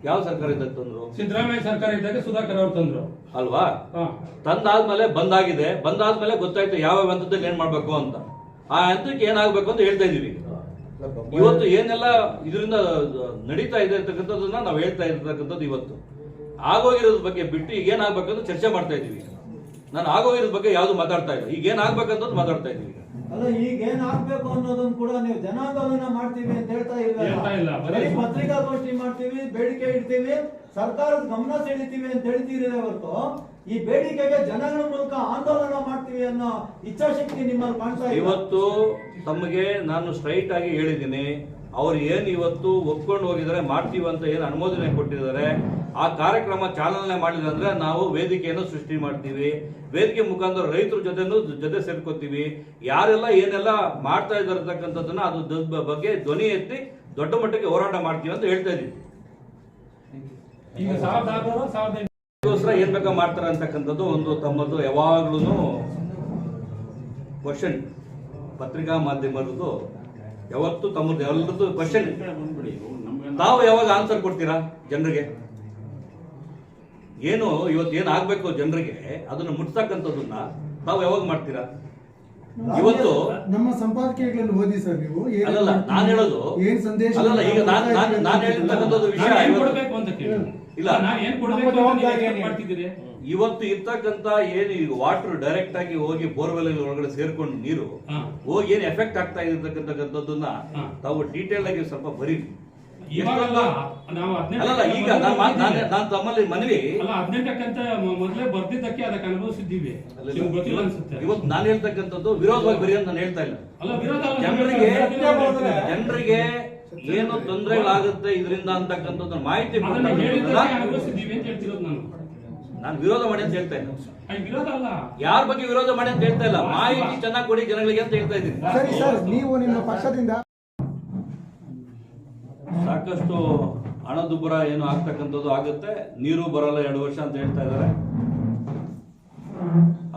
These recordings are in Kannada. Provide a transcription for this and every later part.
ಯಾವ ಸರ್ಕಾರ ಇದ್ದಾಗ ತಂದ್ರು? ಸಿದ್ದರಾಮಯ್ಯ ಸರ್ಕಾರ ಇದ್ದಾಗ ಸುಧಾಕರ್ ಅವರು ತಂದ್ರು ಅಲ್ವಾ? ತಂದಾದ್ಮೇಲೆ ಬಂದಾದ್ಮೇಲೆ ಗೊತ್ತಾಯ್ತು ಯಾವ ಹಂತದಲ್ಲಿ ಏನ್ ಮಾಡ್ಬೇಕು ಅಂತ. ಆ ಹಂತಕ್ಕೆ ಏನಾಗ್ಬೇಕು ಅಂತ ಹೇಳ್ತಾ ಇದೀವಿ. ಇವತ್ತು ಏನೆಲ್ಲ ಇದರಿಂದ ನಡೀತಾ ಇದೆ ಅಂತಕ್ಕಂಥದ್ದನ್ನ ನಾವು ಹೇಳ್ತಾ ಇರ್ತಕ್ಕಂಥದ್ದು. ಇವತ್ತು ಆಗೋಗಿರೋದ್ರ ಬಗ್ಗೆ ಬಿಟ್ಟು ಈಗ ಏನಾಗ್ಬೇಕಂತ ಚರ್ಚೆ ಮಾಡ್ತಾ ಇದೀವಿ. ನಾನು ಆಗೋಗಿರೋದ್ರ ಬಗ್ಗೆ ಯಾವ್ದು ಮಾತಾಡ್ತಾ ಇಲ್ಲ. ಈಗ ಏನಾಗ್ಬೇಕಂತ ಮಾತಾಡ್ತಾ ಇದೀವಿ. ಅಲ್ಲ, ಈಗ ಏನ್ ಆಗ್ಬೇಕು ಅನ್ನೋದನ್ನ ಕೂಡ ನೀವು ಜನಾಂದೋಲನ ಮಾಡ್ತೀವಿ ಅಂತ ಹೇಳ್ತಾ ಇಲ್ಲ. ಪತ್ರಿಕಾಗೋಷ್ಠಿ ಮಾಡ್ತೀವಿ, ಬೇಡಿಕೆ ಇಡ್ತೀವಿ, ಸರ್ಕಾರದ ಗಮನ ಸೆಳೀತೀವಿ ಅಂತ ಹೇಳ್ತೀರಿ ಹೊರತು ಈ ಬೇಡಿಕೆಗೆ ಜನಗಳ ಮೂಲಕ ಆಂದೋಲನ ಮಾಡ್ತೀವಿ ಅನ್ನೋ ಇಚ್ಛಾಶಕ್ತಿ ನಿಮ್ಮಲ್ಲಿ ಕಾಣ್ತಾ ಇಲ್ಲ. ಇವತ್ತು ತಮಗೆ ನಾನು ಸ್ಟ್ರೈಟ್ ಆಗಿ ಹೇಳಿದ್ದೀನಿ. ಅವ್ರು ಏನ್ ಇವತ್ತು ಒಪ್ಕೊಂಡು ಹೋಗಿದ್ದಾರೆ, ಮಾಡ್ತೀವಿ ಅಂತ ಏನು ಅನುಮೋದನೆ ಕೊಟ್ಟಿದ್ದಾರೆ, ಆ ಕಾರ್ಯಕ್ರಮ ಚಾಲನೆ ಮಾಡಿದ್ರೆ ಅಂದ್ರೆ ನಾವು ವೇದಿಕೆಯನ್ನು ಸೃಷ್ಟಿ ಮಾಡ್ತೀವಿ. ವೇದಿಕೆ ಮುಖಾಂತರ ರೈತರ ಜೊತೆ ಸೇರ್ಕೋತೀವಿ. ಯಾರೆಲ್ಲ ಏನೆಲ್ಲ ಮಾಡ್ತಾ ಇದ್ದಾರತಕ್ಕಂಥದ್ದನ್ನ ಅದು ಬಗ್ಗೆ ಧ್ವನಿ ಎತ್ತಿ ದೊಡ್ಡ ಮಟ್ಟಕ್ಕೆ ಹೋರಾಟ ಮಾಡ್ತೀವಿ ಅಂತ ಹೇಳ್ತಾ ಇದೀವಿ. ಏನ್ ಬೇಕಾ ಮಾಡ್ತಾರೆ ಅಂತಕ್ಕಂಥದ್ದು ಒಂದು ತಮ್ಮದು ಯಾವಾಗ್ಲೂ ಕ್ವಶನ್. ಪತ್ರಿಕಾ ಮಾಧ್ಯಮದ್ದು ಯಾವತ್ತು ತಮ್ಮದು ಎಲ್ಲರದ್ದು ಕ್ವಶನ್. ತಾವು ಯಾವಾಗ ಆನ್ಸರ್ ಕೊಡ್ತೀರಾ ಜನರಿಗೆ? ಏನು ಇವತ್ತು ಏನ್ ಆಗ್ಬೇಕು ಜನರಿಗೆ ಅದನ್ನ ಮುಟ್ತಕ್ಕಂಥದ್ದನ್ನ ತಾವು ಯಾವಾಗ ಮಾಡ್ತೀರಾ? ಇವತ್ತು ನಮ್ಮ ಸಂಪಾದಕೀಯಗಳನ್ನು ಓದಿ ಸರ್. ನೀವು ಅಲ್ಲಲ್ಲ, ನಾನು ಹೇಳೋದು ಏನ್ ಸಂದೇಶ ಅಲ್ಲಲ್ಲ. ಈಗ ನಾನು ಹೇಳಿರ್ತಕ್ಕಂಥದ್ದು ವಿಷಯ ಇಲ್ಲ. ಇವತ್ತು ಇರ್ತಕ್ಕಂಥ ಏನು ಈಗ ವಾಟರ್ ಡೈರೆಕ್ಟ್ ಆಗಿ ಹೋಗಿ ಬೋರ್ವೆಲ್ ಒಳಗಡೆ ಸೇರ್ಕೊಂಡು ನೀರು ಹೋಗಿ ಏನ್ ಎಫೆಕ್ಟ್ ಆಗ್ತಾ ಇರ್ತಕ್ಕಂಥದ್ದನ್ನ ತಾವು ಡೀಟೇಲ್ ಆಗಿ ಸ್ವಲ್ಪ ಬರೀರಿ. ಅಲ್ಲಲ್ಲ, ಈಗ ನಾನು ತಮ್ಮಲ್ಲಿ ಮನವಿ ಮೊದಲೇ ಬರ್ದಿದ್ದಕ್ಕೆ ಅದಕ್ಕೆ ಅನುಭವಿಸಿದ್ದೀವಿ. ಇವತ್ತು ನಾನು ಹೇಳ್ತಕ್ಕಂಥದ್ದು ವಿರೋಧವಾಗಿ ಬರೀ ಅಂತ ನಾನು ಹೇಳ್ತಾ ಇಲ್ಲ. ಜನರಿಗೆ ಏನು ತೊಂದರೆಗಳಾಗುತ್ತೆ ಇದರಿಂದ ಅಂತಕ್ಕಂಥದ್ದು ಮಾಹಿತಿ ನಾನು ವಿರೋಧ ಮಾಡಿ ಅಂತ ಹೇಳ್ತಾ ಇಲ್ಲ. ಯಾರ ಬಗ್ಗೆ ವಿರೋಧ ಮಾಡಿ ಅಂತ ಹೇಳ್ತಾ ಇಲ್ಲ. ಮಾಹಿತಿ ಚೆನ್ನಾಗಿ ಕೊಡಿ ಜನಗಳಿಗೆ ಅಂತ ಹೇಳ್ತಾ ಇದ್ದೀನಿ. ಸರಿ ಸರ್, ನೀವು ನಿಮ್ಮ ಪಕ್ಷದಿಂದ ಸಾಕಷ್ಟು ಹಣದುಬ್ಬರ ಏನು ಆಗ್ತಕ್ಕಂಥದ್ದು ಆಗುತ್ತೆ. ನೀರು ಬರಲ್ಲ 2 ವರ್ಷ ಅಂತ ಹೇಳ್ತಾ ಇದ್ದಾರೆ.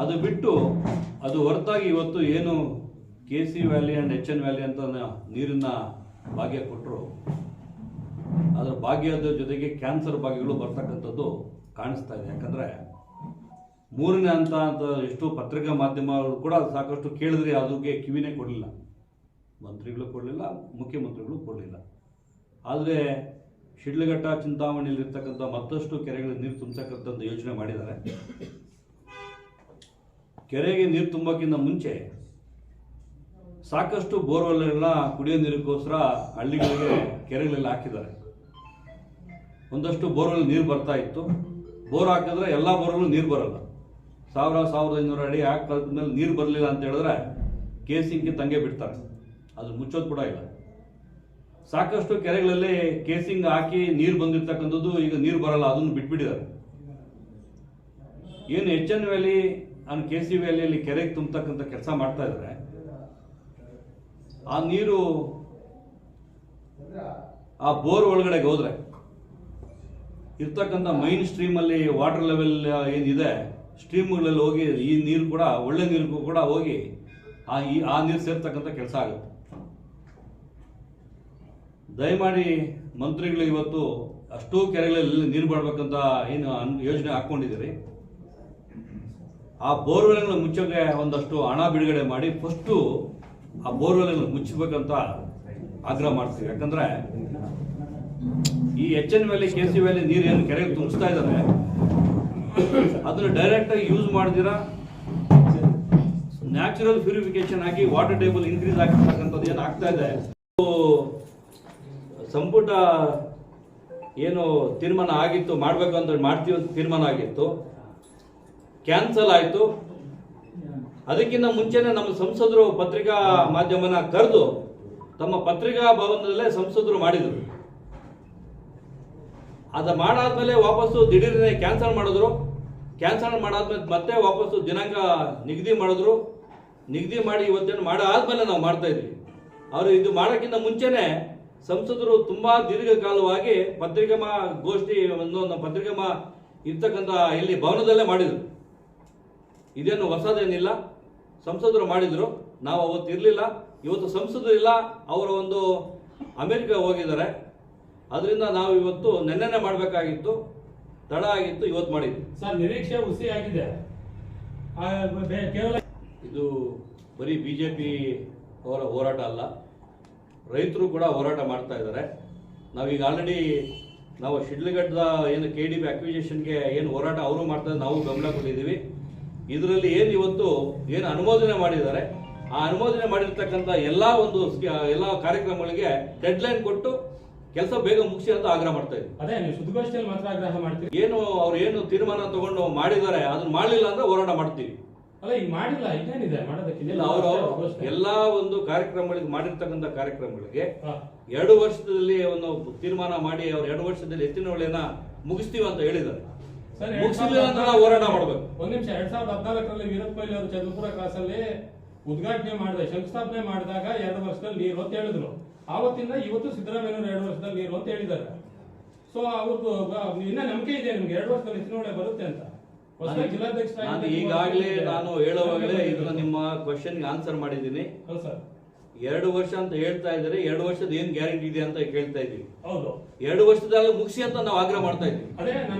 ಅದು ಬಿಟ್ಟು ಅದು ಹೊರತಾಗಿ ಇವತ್ತು ಏನು KC valley and HN valley ಅಂತ ನೀರಿನ ಭಾಗ್ಯ ಕೊಟ್ಟರು, ಅದರ ಭಾಗ್ಯದ ಜೊತೆಗೆ ಕ್ಯಾನ್ಸರ್ ಭಾಗ್ಯಗಳು ಬರ್ತಕ್ಕಂಥದ್ದು ಕಾಣಿಸ್ತಾ ಇದೆ. ಯಾಕಂದ್ರೆ 3ನೇ ಹಂತ ಅಂತ ಎಷ್ಟು ಪತ್ರಿಕಾ ಮಾಧ್ಯಮಗಳು ಕೂಡ ಸಾಕಷ್ಟು ಕೇಳಿದ್ರೆ ಅದಕ್ಕೆ ಕಿವಿನೇ ಕೊಡಲಿಲ್ಲ. ಮಂತ್ರಿಗಳು ಕೊಡಲಿಲ್ಲ, ಮುಖ್ಯಮಂತ್ರಿಗಳು ಕೊಡಲಿಲ್ಲ. ಆದರೆ ಶಿಡ್ಲಘಟ್ಟ ಚಿಂತಾಮಣಿಯಲ್ಲಿ ಇರ್ತಕ್ಕಂಥ ಮತ್ತಷ್ಟು ಕೆರೆಗಳಿಗೆ ನೀರು ತುಂಬತಕ್ಕಂಥದ್ದು ಯೋಚನೆ ಮಾಡಿದ್ದಾರೆ. ಕೆರೆಗೆ ನೀರು ತುಂಬಕ್ಕಿಂತ ಮುಂಚೆ ಸಾಕಷ್ಟು ಬೋರ್ವೆಲ್ಗಳನ್ನ ಕುಡಿಯೋ ನೀರಿಗೋಸ್ಕರ ಹಳ್ಳಿಗಳಿಗೆ ಕೆರೆಗಳೆಲ್ಲ ಹಾಕಿದ್ದಾರೆ. ಒಂದಷ್ಟು ಬೋರ್ವೆಲ್ ನೀರು ಬರ್ತಾ ಇತ್ತು. ಬೋರ್ ಹಾಕಿದ್ರೆ ಎಲ್ಲ ಬೋರ್ಗಳು ನೀರು ಬರಲ್ಲ. 1500 ಅಡಿ ಹಾಕಿದ್ಮೇಲೆ ನೀರು ಬರಲಿಲ್ಲ ಅಂತ ಹೇಳಿದ್ರೆ ಕೇಸಿಂಗ್ಗೆ ತಂಗೆ ಬಿಡ್ತಾರೆ. ಅದು ಮುಚ್ಚೋದು ಕೂಡ ಇಲ್ಲ. ಸಾಕಷ್ಟು ಕೆರೆಗಳಲ್ಲಿ ಕೇಸಿಂಗ್ ಹಾಕಿ ನೀರು ಬಂದಿರ್ತಕ್ಕಂಥದ್ದು ಈಗ ನೀರು ಬರಲ್ಲ, ಅದನ್ನು ಬಿಟ್ಬಿಟ್ಟಿದ್ದಾರೆ. ಏನು HN ವ್ಯಾಲಿ ಅಂಡ್ KC ವ್ಯಾಲಿಯಲ್ಲಿ ಕೆರೆಗೆ ತುಂಬತಕ್ಕಂಥ ಕೆಲಸ ಮಾಡ್ತಾ ಇದ್ದಾರೆ. ಆ ನೀರು ಆ ಬೋರ್ ಒಳಗಡೆಗೆ ಹೋದ್ರೆ ಇರ್ತಕ್ಕಂಥ ಮೈನ್ ಸ್ಟ್ರೀಮಲ್ಲಿ ವಾಟರ್ ಲೆವೆಲ್ ಏನಿದೆ ಸ್ಟ್ರೀಮ್ಗಳಲ್ಲಿ ಹೋಗಿ ಈ ನೀರು ಕೂಡ ಒಳ್ಳೆ ನೀರಿಗೂ ಕೂಡ ಹೋಗಿ ಆ ನೀರು ಸೇರ್ತಕ್ಕಂಥ ಕೆಲಸ ಆಗುತ್ತೆ. ದಯಮಾಡಿ ಮಂತ್ರಿಗಳು ಇವತ್ತು ಅಷ್ಟೂ ಕೆರೆಗಳಲ್ಲಿ ನೀರು ಮಾಡಬೇಕಂತ ಏನು ಯೋಜನೆ ಹಾಕ್ಕೊಂಡಿದ್ದೀರಿ. ಆ ಬೋರ್ವೆಲ್ಗಳನ್ನ ಮುಚ್ಚೋಕೆ ಒಂದಷ್ಟು ಹಣ ಬಿಡುಗಡೆ ಮಾಡಿ ಫಸ್ಟು ಆ ಬೋರ್ವೆಲ್ಗಳನ್ನ ಮುಚ್ಚಬೇಕಂತ ಆಗ್ರಹ ಮಾಡ್ತೀವಿ. ಯಾಕಂದ್ರೆ ಈ HN ವ್ಯಾಲಿ KC ವ್ಯಾಲಿ ನೀರು ಏನು ಕೆರೆಗೆ ತುಂಬಿಸ್ತಾ ಇದ್ದಾರೆ ಅದನ್ನು ಡೈರೆಕ್ಟ್ ಆಗಿ ಯೂಸ್ ಮಾಡಿದಿರಾ ನ್ಯಾಚುರಲ್ ಪ್ಯೂರಿಫಿಕೇಶನ್ ಆಗಿ ವಾಟರ್ ಟೇಬಲ್ ಇನ್ಕ್ರೀಸ್ ಆಗ್ತಕ್ಕಂಥದ್ದು ಏನು ಆಗ್ತಾ ಇದೆ. ಸಂಪುಟ ಏನು ತೀರ್ಮಾನ ಆಗಿತ್ತು ಮಾಡಬೇಕು ಅಂತ ಮಾಡ್ತೀವಿ ಅಂತ ತೀರ್ಮಾನ ಆಗಿತ್ತು, ಕ್ಯಾನ್ಸಲ್ ಆಯಿತು. ಅದಕ್ಕಿಂತ ಮುಂಚೆನೆ ನಮ್ಮ ಸಂಸದರು ಪತ್ರಿಕಾ ಮಾಧ್ಯಮನ ಕರೆದು ತಮ್ಮ ಪತ್ರಿಕಾ ಭವನದಲ್ಲೇ ಸಂಸದರು ಮಾಡಿದರು. ಅದು ಮಾಡಾದ್ಮೇಲೆ ವಾಪಸ್ಸು ದಿಢೀರನೆ ಕ್ಯಾನ್ಸಲ್ ಮಾಡಿದ್ರು. ಕ್ಯಾನ್ಸಲ್ ಮಾಡಾದ್ಮೇಲೆ ಮತ್ತೆ ವಾಪಸ್ಸು ದಿನಾಂಕ ನಿಗದಿ ಮಾಡಿದ್ರು. ನಿಗದಿ ಮಾಡಿ ಇವತ್ತೇನು ಮಾಡಾದ್ಮೇಲೆ ನಾವು ಮಾಡ್ತಾ ಇದ್ವಿ. ಅವರು ಇದು ಮಾಡೋಕ್ಕಿಂತ ಮುಂಚೆನೆ ಸಂಸದರು ತುಂಬಾ ದೀರ್ಘಕಾಲವಾಗಿ ಪತ್ರಿಕಾ ಗೋಷ್ಠಿ ಒಂದು ಪತ್ರಿಕಾ ಇರ್ತಕ್ಕಂಥ ಇಲ್ಲಿ ಭವನದಲ್ಲೇ ಮಾಡಿದ್ರು. ಇದೇನು ಹೊಸದೇನಿಲ್ಲ, ಸಂಸದರು ಮಾಡಿದ್ರು. ನಾವು ಅವತ್ತು ಇರಲಿಲ್ಲ. ಇವತ್ತು ಸಂಸದರು ಇಲ್ಲ, ಅವರು ಒಂದು ಅಮೆರಿಕ ಹೋಗಿದ್ದಾರೆ. ಅದರಿಂದ ನಾವು ಇವತ್ತು ನೆನ್ನೆನೆ ಮಾಡಬೇಕಾಗಿತ್ತು, ತಡ ಆಗಿತ್ತು, ಇವತ್ತು ಮಾಡಿದ್ವಿ. ಸರ್ ನಿರೀಕ್ಷೆ ಹುಸಿ ಆಗಿದೆ. ಕೇವಲ ಇದು ಬರೀ ಬಿಜೆಪಿ ಅವರ ಹೋರಾಟ ಅಲ್ಲ, ರೈತರು ಕೂಡ ಹೋರಾಟ ಮಾಡ್ತಾ ಇದ್ದಾರೆ. ನಾವೀಗ ಆಲ್ರೆಡಿ ನಾವು ಶಿಡ್ಲಘಟ್ಟದ ಏನು KDP ಅಕ್ವಿಜೇಷನ್ಗೆ ಏನು ಹೋರಾಟ ಅವರು ಮಾಡ್ತಾರೆ, ನಾವು ಬೆಂಬಲ ಕೊಟ್ಟಿದ್ದೀವಿ. ಇದರಲ್ಲಿ ಏನು ಇವತ್ತು ಏನು ಅನುಮೋದನೆ ಮಾಡಿದ್ದಾರೆ, ಆ ಅನುಮೋದನೆ ಮಾಡಿರ್ತಕ್ಕಂಥ ಎಲ್ಲ ಕಾರ್ಯಕ್ರಮಗಳಿಗೆ ಡೆಡ್ಲೈನ್ ಕೊಟ್ಟು ಕೆಲಸ ಬೇಗ ಮುಗಿಸಿ ಅಂತ ಆಗ್ರಹ ಮಾಡ್ತಾ ಇದ್ದೀವಿ. ಅದೇ ನೀವು ಸುದ್ದಿಗೋಷ್ಠಿಯಲ್ಲಿ ಮಾತ್ರ ಆಗ್ರಹ ಮಾಡ್ತೀವಿ. ಅವ್ರು ಏನು ತೀರ್ಮಾನ ತಗೊಂಡು ಮಾಡಿದ್ದಾರೆ ಅದನ್ನ ಮಾಡಲಿಲ್ಲ ಅಂದ್ರೆ ಹೋರಾಟ ಮಾಡ್ತೀವಿ. ಅಲ್ಲ ಈಗ ಮಾಡಿಲ್ಲ, ಇನ್ನೇನಿದೆ ಮಾಡೋದಕ್ಕೆ? ಅವರು ಎಲ್ಲಾ ಒಂದು ಕಾರ್ಯಕ್ರಮಗಳಿಗೆ ಮಾಡಿರ್ತಕ್ಕಂಥ ಕಾರ್ಯಕ್ರಮಗಳಿಗೆ 2 ವರ್ಷದಲ್ಲಿ ಒಂದು ತೀರ್ಮಾನ ಮಾಡಿ ಅವ್ರು 2 ವರ್ಷದಲ್ಲಿ ಎತ್ತಿನ ಹೊಳೆನ ಮುಗಿಸ್ತೀವಿ ಅಂತ ಹೇಳಿದ್ದಾರೆ. ಮುಗಿಸಿಲ್ಲ ಅಂದ್ರೆ ನಾವು ಹೋರಾಟ ಮಾಡಬೇಕು. ಒಂದ್ ನಿಮಿಷ, 2014ರಲ್ಲಿ ವೀರಪ್ಪ ಮೊಯ್ಲಿ ಅವರು ಚಂದ್ರಪುರ ಕ್ರಾಸ್ ಅಲ್ಲಿ ಉದ್ಘಾಟನೆ ಮಾಡಿದ, ಶಂಕುಸ್ಥಾಪನೆ ಮಾಡಿದಾಗ 2 ವರ್ಷದಲ್ಲಿ ನೀರು ಅಂತ ಹೇಳಿದ್ರು. ಆವತ್ತಿಂದ ಇವತ್ತು ಸಿದ್ದರಾಮಯ್ಯ 2 ವರ್ಷದಲ್ಲಿ ನೀರು ಅಂತ ಹೇಳಿದ್ದಾರೆ. ಸೊ ಅವ್ರದ್ದು ಇನ್ನ ನಂಬಿಕೆ ಇದೆ ನಿಮ್ಗೆ 2 ವರ್ಷದಲ್ಲಿ ಎತ್ತಿನ ಹೊಳೆ ಬರುತ್ತೆ ಅಂತ? ನಾನು ಈಗಾಗಲೇ ನಾನು ಹೇಳುವಾಗಲೇ ಇದನ್ನ ನಿಮ್ಮ ಕ್ವಶನ್ಗೆ ಆನ್ಸರ್ ಮಾಡಿದ್ದೀನಿ. 2 ವರ್ಷ ಅಂತ ಹೇಳ್ತಾ ಇದ್ದಾರೆ, 2 ವರ್ಷದ ಏನ್ ಗ್ಯಾರಂಟಿ ಇದೆ ಅಂತ ಕೇಳ್ತಾ ಇದೀವಿ. ಹೌದು, 2 ವರ್ಷದಲ್ಲಿ ಮುಗಿಸಿ ಅಂತ ನಾವು ಆಗ್ರಹ ಮಾಡ್ತಾ ಇದ್ದೀವಿ. ಅದೇ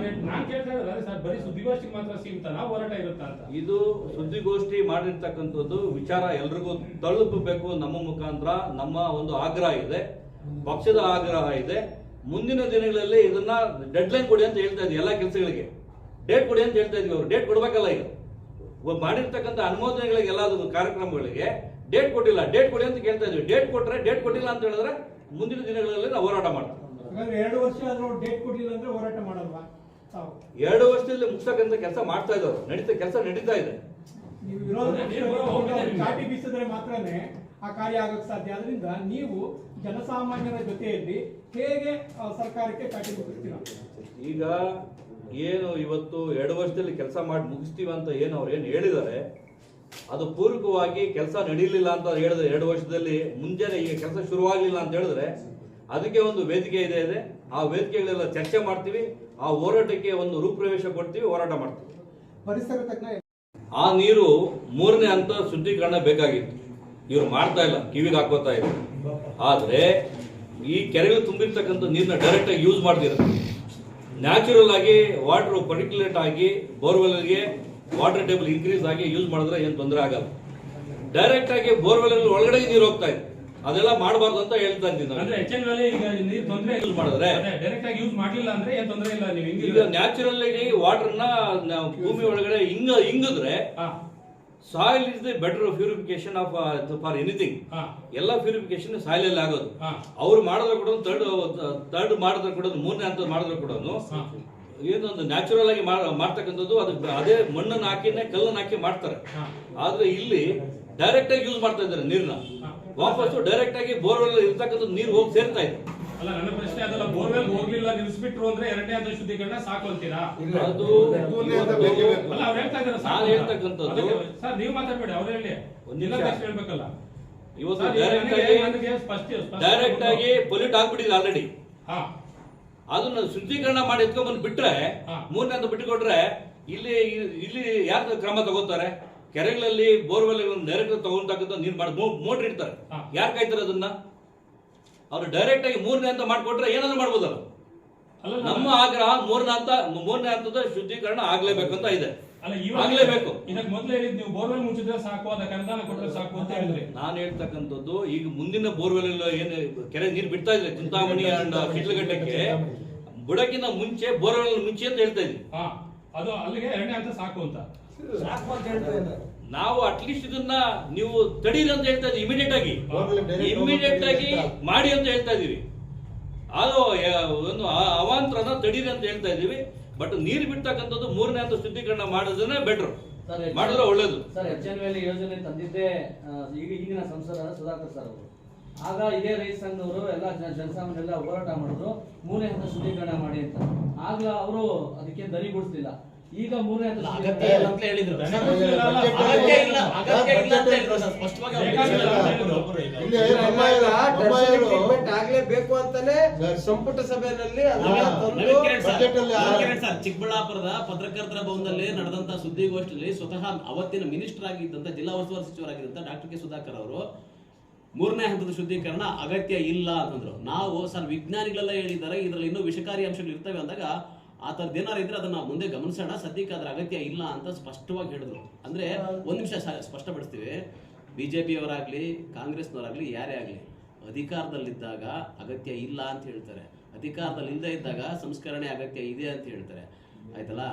ನಾನು ಕೇಳ್ತಾ ಇದ್ದಾರೆ ಸರ್, ಬರೀ ಸುದ್ದಿಗೋಷ್ಠಿಗೆ ಮಾತ್ರ ಸೀಮಿತ, ನಾವು ಹೋರಾಟ ಇರುತ್ತಾ ಅಂತ. ಇದು ಸುದ್ದಿಗೋಷ್ಠಿ ಮಾಡಿರ್ತಕ್ಕಂಥದ್ದು ವಿಚಾರ ಎಲ್ರಿಗೂ ತಲುಪಬೇಕು. ನಮ್ಮ ಮುಖಾಂತರ ನಮ್ಮ ಒಂದು ಆಗ್ರಹ ಇದೆ, ಪಕ್ಷದ ಆಗ್ರಹ ಇದೆ. ಮುಂದಿನ ದಿನಗಳಲ್ಲಿ ಇದನ್ನ ಡೆಡ್ಲೈನ್ ಕೊಡಿ ಅಂತ ಹೇಳ್ತಾ ಇದ್ವಿ. ಎಲ್ಲಾ ಕೆಲಸಗಳಿಗೆ ಡೇಟ್ ಕೊಡಿ ಅಂತ ಹೇಳ್ತಾ ಇದ್ವಿ. ಅವರು ಡೇಟ್ ಕೊಡ್ಬೇಕಲ್ಲ. ಈಗ ಮಾಡಿರ್ತಕ್ಕಂಥ ಅನುಮೋದನೆಗಳಿಗೆ ಎಲ್ಲ ಕಾರ್ಯಕ್ರಮಗಳಿಗೆ ಡೇಟ್ ಕೊಟ್ಟಿಲ್ಲ, ಡೇಟ್ ಕೊಡಿ ಅಂತ ಕೇಳ್ತಾ ಇದ್ವಿ. ಡೇಟ್ ಕೊಟ್ರೆ, ಡೇಟ್ ಕೊಟ್ಟಿಲ್ಲ ಅಂತ ಹೇಳಿದ್ರೆ ಮುಂದಿನ ದಿನಗಳಲ್ಲಿ ನಾವು ಹೋರಾಟ ಮಾಡ್ತೀವಿ. 2 ವರ್ಷ ಆದ್ರೂ ಡೇಟ್ ಕೊಟ್ಟಿಲ್ಲ ಅಂದ್ರೆ ಹೋರಾಟ ಮಾಡಲ್ವಾ? 2 ವರ್ಷದಲ್ಲಿ ಮುಗಿಸ್ತಕ್ಕಂಥ ಕೆಲಸ ಮಾಡ್ತಾ ಇದ್ದವರು, ಕೆಲಸ ನಡೀತಾ ಇದೆ. ನೀವು ವಿರೋಧ ಚಾಟಿ ಬೀಸಿದ್ರೆ ಮಾತ್ರನೇ ಆ ಕಾರ್ಯ ಆಗಕ್ಕೆ ಸಾಧ್ಯ. ಆದ್ರಿಂದ ನೀವು ಜನಸಾಮಾನ್ಯರ ಜೊತೆಯಲ್ಲಿ ಹೇಗೆ ಸರ್ಕಾರಕ್ಕೆ ಚಾಟಿ ಬೀಸ್ತೀರಾ? ಈಗ ಏನು ಇವತ್ತು 2 ವರ್ಷದಲ್ಲಿ ಕೆಲಸ ಮಾಡಿ ಮುಗಿಸ್ತೀವಿ ಅಂತ ಏನು ಅವ್ರು ಏನು ಹೇಳಿದ್ದಾರೆ, ಅದು ಪೂರ್ವಕವಾಗಿ ಕೆಲಸ ನಡೀಲಿಲ್ಲ ಅಂತ ಹೇಳಿದ್ರೆ 2 ವರ್ಷದಲ್ಲಿ ಮುಂಜಾನೆ ಈಗ ಕೆಲಸ ಶುರುವಾಗಲಿಲ್ಲ ಅಂತ ಹೇಳಿದ್ರೆ ಅದಕ್ಕೆ ಒಂದು ವೇದಿಕೆ ಇದೆ. ಆ ವೇದಿಕೆಗಳೆಲ್ಲ ಚರ್ಚೆ ಮಾಡ್ತೀವಿ, ಆ ಹೋರಾಟಕ್ಕೆ ಒಂದು ರೂಪುರೇಷ ಕೊಡ್ತೀವಿ, ಹೋರಾಟ ಮಾಡ್ತೀವಿ. ಪರಿಸರ ತಜ್ಞ ಆ ನೀರು 3ನೇ ಹಂತ ಶುದ್ಧೀಕರಣ ಬೇಕಾಗಿತ್ತು, ಇವ್ರು ಮಾಡ್ತಾ ಇಲ್ಲ, ಕಿವಿಗೆ ಹಾಕೋತಾ ಇಲ್ಲ. ಆದ್ರೆ ಈ ಕೆರೆಗಳು ತುಂಬಿರ್ತಕ್ಕಂಥ ನೀರನ್ನ ಡೈರೆಕ್ಟ್ ಆಗಿ ಯೂಸ್ ಮಾಡ್ತಿರೋದು. ನ್ಯಾಚುರಲ್ ಆಗಿ ವಾಟರ್ ಪರ್ಟಿಕ್ಯುಲೇಟ್ ಆಗಿ ಬೋರ್ವೆಲ್ಗೆ ವಾಟರ್ ಟೇಬಲ್ ಇನ್ಕ್ರೀಸ್ ಆಗಿ ಯೂಸ್ ಮಾಡಿದ್ರೆ ಏನು ತೊಂದರೆ ಆಗಲ್ಲ. ಡೈರೆಕ್ಟ್ ಆಗಿ ಬೋರ್ವೆಲ್ ಒಳಗಡೆ ನೀರು ಹೋಗ್ತಾ ಇದೆ, ಅದೆಲ್ಲ ಮಾಡಬಾರ್ದು ಅಂತ ಹೇಳ್ತಾ ಇದ್ದೀನಿ. ಯೂಸ್ ಮಾಡಿದ್ರೆ ಡೈರೆಕ್ಟ್ ಆಗಿ ಯೂಸ್ ಮಾಡಲಿಲ್ಲ ಅಂದ್ರೆ ಏನು ತೊಂದರೆ ಇಲ್ಲ. ನೀವು ಈಗ ನ್ಯಾಚುರಲ್ ಆಗಿ ವಾಟರ್ನ ಭೂಮಿ ಒಳಗಡೆ ಹಿಂಗಿದ್ರೆ soil is the better purification of for anything. ಎಲ್ಲ ಪ್ಯೂರಿಫಿಕೇಶನ್ ಸಾಯಿಲ್ ಅಲ್ಲಿ ಆಗೋದು. ಅವ್ರು ಮಾಡಿದ್ರೆ ಕೂಡ ಥರ್ಡ್ ಮಾಡಿದ್ರೆ ಕೂಡ 3ನೇ ಹಂತ ಮಾಡಿದ್ರೆ ಕೂಡ ಏನೊಂದು ನ್ಯಾಚುರಲ್ ಆಗಿ ಮಾಡ್ತಕ್ಕಂಥದ್ದು ಅದು ಅದೇ ಮಣ್ಣನ್ನು ಹಾಕಿನೇ ಕಲ್ಲನ್ನು ಹಾಕಿ ಮಾಡ್ತಾರೆ. ಆದ್ರೆ ಇಲ್ಲಿ ಡೈರೆಕ್ಟ್ ಆಗಿ ಯೂಸ್ ಮಾಡ್ತಾ ಇದ್ದಾರೆ ನೀರನ್ನ. ವಾಪಸ್ಸು ಡೈರೆಕ್ಟ್ ಆಗಿ ಬೋರ್ವೆಲ್ ಇರ್ತಕ್ಕಂಥದ್ದು ನೀರು ಹೋಗಿ ಸೇರ್ತಾ ಇದೆ. ಅಲ್ಲ, ನನ್ನ ಪ್ರಶ್ನೆ ಅದಲ್ಲ, ಬೋರ್ವೆಲ್ ಹೋಗ್ಲಿಲ್ಲ ನಿಲ್ಲಿಸ್ಬಿಟ್ರು ಅಂದ್ರೆ 2ನೇ ಹಂತ ಶುದ್ಧೀಕರಣ ಸಾಕು ಅಂತೀರಾ? ಅದು ಅಲ್ಲ, ಅವ್ರು ಹೇಳ್ತಾ ಇದ್ದಾರೆ ನಾನು ಹೇಳ್ತಕ್ಕಂಥದ್ದು. ಸರ್ ನೀವು ಮಾತಾಡ್ಬೇಡಿ, ಅವ್ರು ಹೇಳಿ, ಹೇಳ್ಬೇಕಲ್ಲ. ಇವತ್ತು ಡೈರೆಕ್ಟ್ ಆಗಿ ಪೊಲ್ಯೂಟ್ ಆಗ್ಬಿಟ್ಟಿದೆ ಆಲ್ರೆಡಿ. ಅದನ್ನ ಶುದ್ಧೀಕರಣ ಮಾಡಿ ಎತ್ಕೊಂಡ್ಬಂದು ಬಿಟ್ರೆ 3ನೇ ಹಂತ ಬಿಟ್ಟುಕೊಟ್ರೆ ಇಲ್ಲಿ ಯಾರು ಕ್ರಮ ತಗೋತಾರೆ? ಕೆರೆಗಳಲ್ಲಿ ಬೋರ್ವೆಲ್ ಡೈರೆಕ್ಟ್ ತಗೊಂಡಂತ ನೀರು ಮಾಡಿ ಮೋಟರ್ ಇಡ್ತಾರೆ, ಯಾರು ಕಾಯ್ತಾರೆ ಅದನ್ನ? ಅವ್ರು ಡೈರೆಕ್ಟ್ ಆಗಿ 3ನೇ ಹಂತ ಮಾಡ್ಕೊಟ್ರೆ ಏನಾದ್ರು ಮಾಡ್ಬೋದಲ್ಲ. ನಮ್ಮ ಆಗ್ರಹ 3ನೇ ಹಂತದ ಶುದ್ಧೀಕರಣ ಆಗ್ಲೇಬೇಕು ಅಂತ ಇದೆ. ಆಗ್ಲೇಬೇಕು. ಇದಕ್ಕೆ ಮೊದಲೇ ಹೇಳಿದ್ ನೀವು ಬೋರ್ವೆಲ್ ಮುಚ್ಚಿದ್ರೆ ಸಾಕು, ಅದಕ್ಕೆ ಅನುದಾನ ಕೊಟ್ಟರೆ ಸಾಕು ಅಂತ ಹೇಳಿದ್ರಿ. ನಾನು ಹೇಳ್ತಕ್ಕಂಥದ್ದು ಈಗ ಮುಂದಿನ ಬೋರ್ವೆಲ್ ಏನು ಕೆರೆ ನೀರು ಬಿಡ್ತಾ ಇದ್ರೆ ಚಿಂತಾಮಣಿ ಅಂಡ್ ಶಿಡ್ಲಘಟ್ಟಕ್ಕೆ ಬುಡಕ್ಕಿಂತ ಮುಂಚೆ ಬೋರ್ವೆಲ್ ಮುಂಚೆ ಅಂತ ಹೇಳ್ತಾ ಇದ್ವಿ. ಅದು ಅಲ್ಲಿಗೆ 2ನೇ ಹಂತ ಸಾಕು ಅಂತ ನಾವು ಅಟ್ಲೀಸ್ಟ್ ಇದನ್ನ ನೀವು ತಡೀರಿ ಅಂತ ಹೇಳ್ತಾ ಇದೀವಿ. ಇಮಿಡಿಯೇಟ್ ಆಗಿ ಮಾಡಿ ಅಂತ ಹೇಳ್ತಾ ಇದೀವಿ. ಅದು ಒಂದು ಅವಾಂತರನ ತಡೀರಿ ಅಂತ ಹೇಳ್ತಾ ಇದೀವಿ. ಬಟ್ ನೀರು ಬಿಡ್ತಕ್ಕಂಥದ್ದು 3ನೇ ಹಂತ ಶುದ್ಧೀಕರಣ ಮಾಡೋದನ್ನೇ ಬೆಟರ್, ಮಾಡಿದ್ರೆ ಒಳ್ಳೇದು. ಸರ್, HNVL ಯೋಜನೆ ತಂದಿದ್ದೆ ಈಗಿನ ಸಂಸದರಾದ ಸುಧಾಕರ್ ಸರ್ ಅವರು. ಆಗ ಇದೇ ರೈತ ಸಂಘದವರು ಎಲ್ಲ ಜನಸಾಮಾನ್ಯರೆಲ್ಲ ಹೋರಾಟ ಮಾಡಿದ್ರು 3ನೇ ಹಂತ ಶುದ್ಧೀಕರಣ ಮಾಡಿ ಅಂತ. ಆಗ ಅವರು ಅದಕ್ಕೆ ದನಿಗೂಡಿಸ್ಲಿಲ್ಲ. ಈಗ 3ನೇ ಹಂತ ಆಗ್ಲೇಬೇಕು ಅಂತಾನೆ ಸಂಪುಟ ಸಭೆಯಲ್ಲಿ ಚಿಕ್ಕಬಳ್ಳಾಪುರದ ಪತ್ರಕರ್ತರ ಭವನದಲ್ಲಿ ನಡೆದಂತ ಸುದ್ದಿಗೋಷ್ಠಿಯಲ್ಲಿ ಸ್ವತಃ ಅವತ್ತಿನ ಮಿನಿಸ್ಟರ್ ಆಗಿದ್ದಂತ ಜಿಲ್ಲಾ ಉಸ್ತುವಾರಿ ಸಚಿವರಾಗಿದ್ದಂತ ಡಾಕ್ಟರ್ ಕೆ ಸುಧಾಕರ್ ಅವರು ಮೂರನೇ ಹಂತದ ಶುದ್ಧೀಕರಣ ಅಗತ್ಯ ಇಲ್ಲ ಅಂತಂದ್ರು. ನಾವು ಸರ್ ವಿಜ್ಞಾನಿಗಳೆಲ್ಲ ಹೇಳಿದ್ದಾರೆ ಇದರಲ್ಲಿ ಇನ್ನೂ ವಿಷಕಾರಿ ಅಂಶಗಳು ಇರ್ತವೆ ಅಂದಾಗ ಆ ಥರದ್ದು ಏನಾರು ಇದ್ರೆ ಅದನ್ನ ಮುಂದೆ ಗಮನಿಸೋಣ, ಸದ್ಯಕ್ಕೆ ಅದರ ಅಗತ್ಯ ಇಲ್ಲ ಅಂತ ಸ್ಪಷ್ಟವಾಗಿ ಹೇಳಿದ್ರು. ಅಂದ್ರೆ ಒಂದು ನಿಮಿಷ ಸ್ಪಷ್ಟಪಡಿಸ್ತೀವಿ, ಬಿಜೆಪಿಯವರಾಗ್ಲಿ ಕಾಂಗ್ರೆಸ್ನವರಾಗ್ಲಿ ಯಾರೇ ಆಗಲಿ ಅಧಿಕಾರದಲ್ಲಿದ್ದಾಗ ಅಗತ್ಯ ಇಲ್ಲ ಅಂತ ಹೇಳ್ತಾರೆ, ಅಧಿಕಾರದಲ್ಲಿ ಇಲ್ಲದೆ ಇದ್ದಾಗ ಸಂಸ್ಕರಣೆ ಅಗತ್ಯ ಇದೆ ಅಂತ ಹೇಳ್ತಾರೆ. ಆಯ್ತಲ್ಲ,